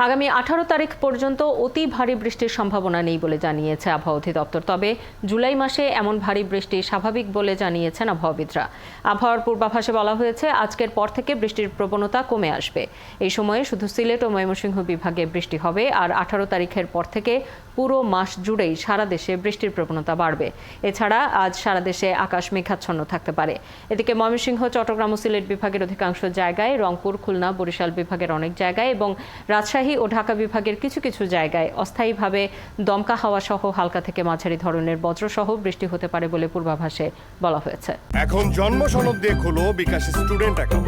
আগামী 18 তারিখ পর্যন্ত অতি ভারী বৃষ্টির সম্ভাবনা নেই বলে জানিয়েছে আবহাওয়া অধিদপ্তর। তবে জুলাই মাসে এমন ভারী বৃষ্টি স্বাভাবিক বলে জানিয়েছেন আবহাওয়াবিদরা। আবহাওয়ার পূর্বাভাসে বলা হয়েছে আজকের পর থেকে বৃষ্টির প্রবণতা কমে আসবে। এই সময়ে শুধু সিলেট ও ময়মনসিংহ বিভাগে বৃষ্টি হবে, আর 18 তারিখের পর থেকে পুরো মাস জুড়েই সারা দেশে বৃষ্টির প্রবণতা বাড়বে। এছাড়া আজ সারা দেশে আকাশ মেঘাচ্ছন্ন থাকতে পারে। এদিকে ময়মনসিংহ, চট্টগ্রাম ও সিলেট বিভাগের অধিকাংশ জায়গায়, রংপুর, খুলনা, বরিশাল বিভাগের অনেক জায়গায় এবং রাজশাহী ও ঢাকা বিভাগের কিছু কিছু জায়গায় অস্থায়ীভাবে দমকা হাওয়া সহ হালকা থেকে মাঝারি ধরনের বজ্রসহ বৃষ্টি হতে পারে বলে পূর্বাভাসে বলা হয়েছে। এখন জন্ম সনদ দিয়ে খোলো বিকাশ স্টুডেন্ট অ্যাকাউন্ট।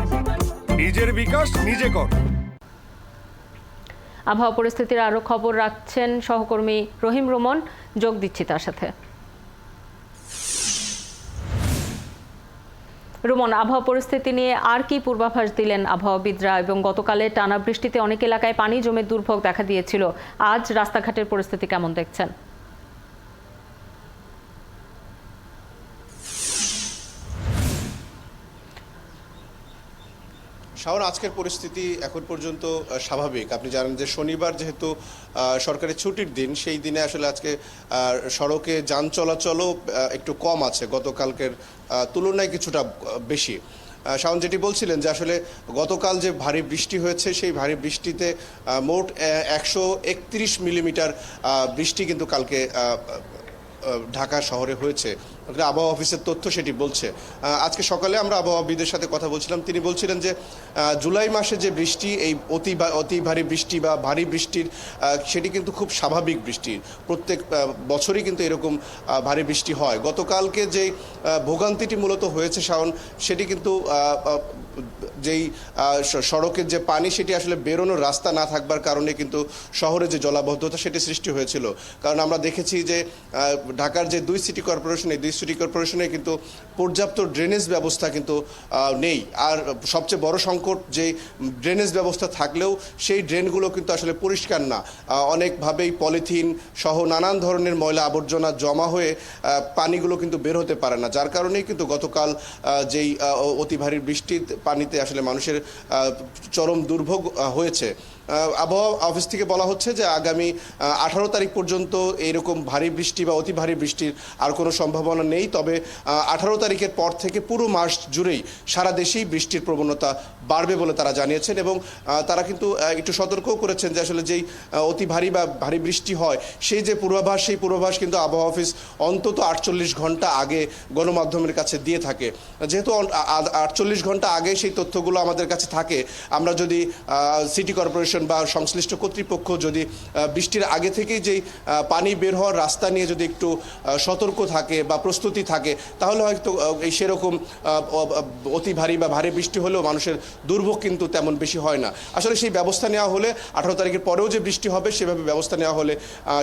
নিজের বিকাশ নিজে কর। আবহাওয়া পরিস্থিতির আরও খবর রাখছেন সহকর্মী রহিম রোমন। যোগ দিচ্ছি তার সাথে। রোমন, আবহাওয়া পরিস্থিতি নিয়ে আর কি পূর্বাভাস দিলেন আবহাওয়াবিদরা? এবং গতকালের টানা বৃষ্টিতে অনেক এলাকায় পানি জমে দুর্ভোগ দেখা দিয়েছিল। আজ রাস্তাঘাটের পরিস্থিতি কেমন দেখছেন? শাওন, আজকের পরিস্থিতি এখন পর্যন্ত স্বাভাবিক। আপনি জানেন যে শনিবার যেহেতু সরকারি ছুটির দিন, সেই দিনে আসলে আজকে সড়কে যান চলাচলও একটু কম আছে, গতকালকের তুলনায় কিছুটা বেশি। শাওন, যেটি বলছিলেন যে আসলে গতকাল যে ভারী বৃষ্টি হয়েছে, সেই ভারী বৃষ্টিতে মোট 131 মিলিমিটার বৃষ্টি কিন্তু কালকে ঢাকা শহরে হয়েছে। আবহাওয়া অফিসের তথ্য সেটি বলছে। আজকে সকালে আমরা আবহাওয়াবিদের সাথে কথা বলছিলাম, তিনি বলছিলেন যে জুলাই মাসে যে বৃষ্টি, এই অতি ভারী বৃষ্টি বা ভারী বৃষ্টির, সেটি কিন্তু খুব স্বাভাবিক বৃষ্টি। প্রত্যেক বছরই কিন্তু এরকম ভারী বৃষ্টি হয়। গতকালকে যে ভোগান্তিটি মূলত হয়েছে শাওন, সেটি কিন্তু যেই সড়কের যে পানি, সেটি আসলে বেরোনোর রাস্তা না থাকবার কারণে কিন্তু শহরে যে জলাবদ্ধতা সেটি সৃষ্টি হয়েছিল। কারণ আমরা দেখেছি যে ঢাকার যে 2 সিটি কর্পোরেশন, এই 2 সিটি কর্পোরেশনে কিন্তু পর্যাপ্ত ড্রেনেজ ব্যবস্থা কিন্তু নেই। আর সবচেয়ে বড় সংকট যে ড্রেনেজ ব্যবস্থা থাকলেও সেই ড্রেনগুলো কিন্তু আসলে পরিষ্কার না। অনেকভাবেই পলিথিন সহ নানান ধরনের ময়লা আবর্জনা জমা হয়ে পানিগুলো কিন্তু বের হতে পারে না, যার কারণেই কিন্তু গতকাল যেই অতি ভারী বৃষ্টির পানিতে আসলে মানুষের চরম দুর্ভোগ হয়েছে। আবহাওয়া অফিস থেকে বলা হচ্ছে যে আগামী 18 তারিখ পর্যন্ত এইরকম ভারী বৃষ্টি বা অতি ভারী বৃষ্টির আর কোনো সম্ভাবনা নেই। তবে 18 তারিখের পর থেকে পুরো মাস জুড়েই সারা দেশেই বৃষ্টির প্রবণতা বাড়বে বলে তারা জানিয়েছেন। এবং তারা কিন্তু একটু সতর্কও করেছেন যে আসলে যেই অতি ভারী বা ভারী বৃষ্টি হয়, সেই যে পূর্বাভাস, সেই পূর্বাভাস কিন্তু আবহাওয়া অফিস অন্তত 48 ঘন্টা আগে গণমাধ্যমের কাছে দিয়ে থাকে। যেহেতু 48 ঘন্টা আগে সেই তথ্যগুলো আমাদের কাছে থাকে, আমরা যদি সিটি কর্পোরেশন বা সংশ্লিষ্ট কর্তৃপক্ষ যদি বৃষ্টির আগে থেকেই যেই পানি বের হওয়ার রাস্তা নিয়ে যদি একটু সতর্ক থাকে বা প্রস্তুতি থাকে, তাহলে হয়তো এই সেরকম অতি ভারী বা ভারী বৃষ্টি হলেও মানুষের দুর্ভোগ কিন্তু তেমন বেশি হয় না। আসলে সেই ব্যবস্থা নেওয়া হলে 18 তারিখের পরেও যে বৃষ্টি হবে, সেভাবে ব্যবস্থা নেওয়া হলে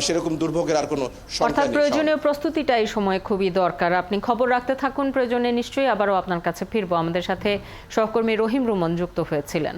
সেরকম দুর্ভোগের আর কোনো অর্থাৎ প্রয়োজনীয় প্রস্তুতিটা এই সময় খুবই দরকার। আপনি খবর রাখতে থাকুন, প্রয়োজনে নিশ্চয়ই আবারও আপনার কাছে ফিরবো। আমাদের সাথে সহকর্মী রহিম রোমন যুক্ত হয়েছিলেন।